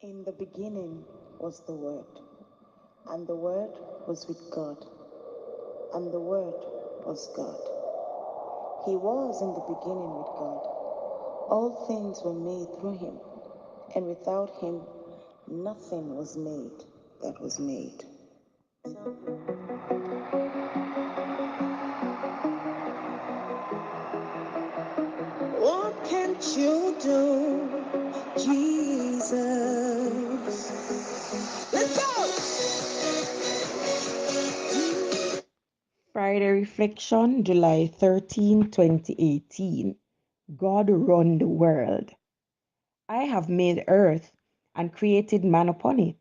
In the beginning was the Word, and the Word was with God, and the Word was God. He was in the beginning with God. All things were made through him, and without him nothing was made that was made. What can't you do, Jesus? Let's go! Friday Reflection, July 13, 2018. God run the world. I have made earth and created man upon it.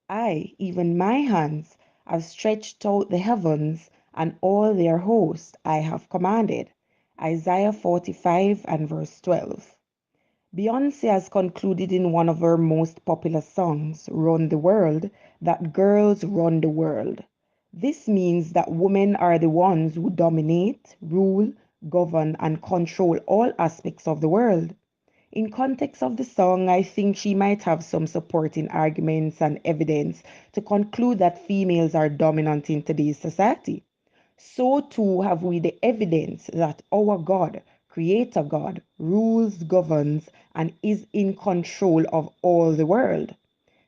I, even my hands, have stretched out the heavens, and all their host I have commanded. Isaiah 45 and verse 12. Beyonce has concluded in one of her most popular songs, Run the World, that girls run the world. This means that women are the ones who dominate, rule, govern, and control all aspects of the world. In context of the song, I think she might have some supporting arguments and evidence to conclude that females are dominant in today's society. So too have we the evidence that our God, Creator God, rules, governs, and is in control of all the world.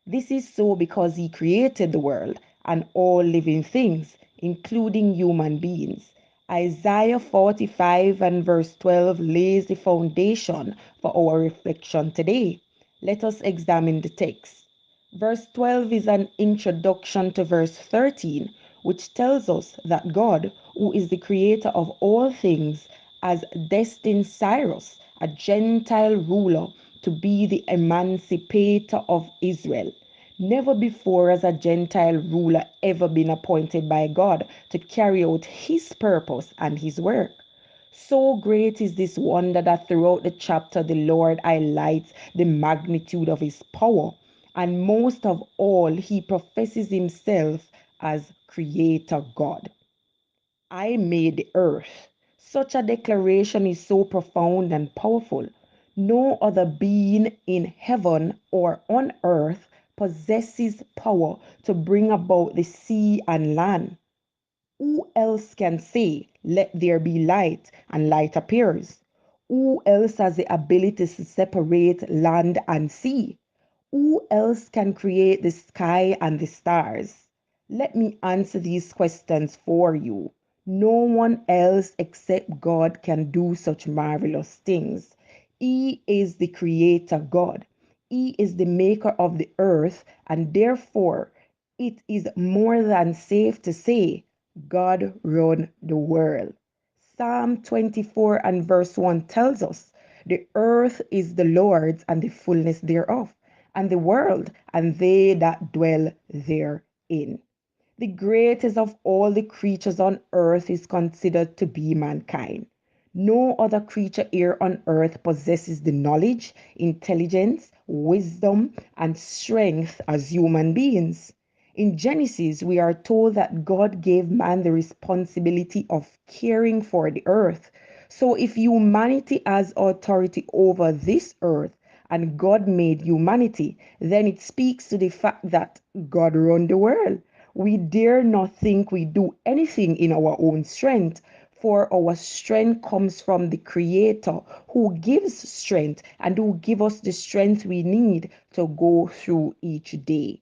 This is so because He created the world and all living things, including human beings. Isaiah 45 and verse 12 lays the foundation for our reflection today. Let us examine the text. Verse 12 is an introduction to verse 13, which tells us that God, who is the creator of all things, has destined Cyrus, a Gentile ruler, to be the emancipator of Israel. Never before has a Gentile ruler ever been appointed by God to carry out his purpose and his work. So great is this wonder that throughout the chapter the Lord highlights the magnitude of his power, and most of all, he professes himself as Creator God. I made the earth. Such a declaration is so profound and powerful. No other being in heaven or on earth possesses power to bring about the sea and land. Who else can say, let there be light, and light appears? Who else has the ability to separate land and sea? Who else can create the sky and the stars? Let me answer these questions for you. No one else except God can do such marvelous things. He is the creator God. He is the maker of the earth, and therefore it is more than safe to say God run the world. Psalm 24 and verse 1 tells us, the earth is the Lord's and the fullness thereof, and the world and they that dwell therein. The greatest of all the creatures on earth is considered to be mankind. No other creature here on earth possesses the knowledge, intelligence, wisdom, and strength as human beings. In Genesis, we are told that God gave man the responsibility of caring for the earth. So if humanity has authority over this earth and God made humanity, then it speaks to the fact that God run the world. We dare not think we do anything in our own strength, for our strength comes from the Creator who gives strength and who gives us the strength we need to go through each day.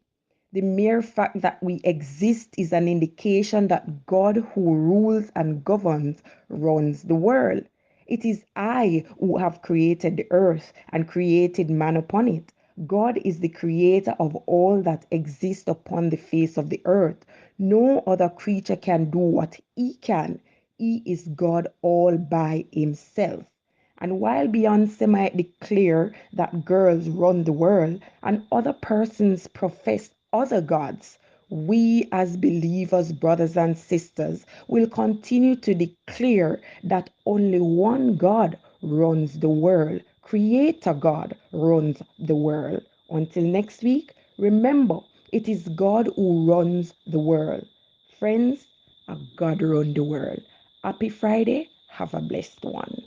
The mere fact that we exist is an indication that God who rules and governs runs the world. It is I who have created the earth and created man upon it. God is the creator of all that exists upon the face of the earth. No other creature can do what he can. He is God all by himself. And while Beyonce might declare that girls run the world and other persons profess other gods, we as believers, brothers and sisters, will continue to declare that only one God runs the world. Creator God runs the world. Until next week, remember, it is God who runs the world. Friends, a God run the world. Happy Friday. Have a blessed one.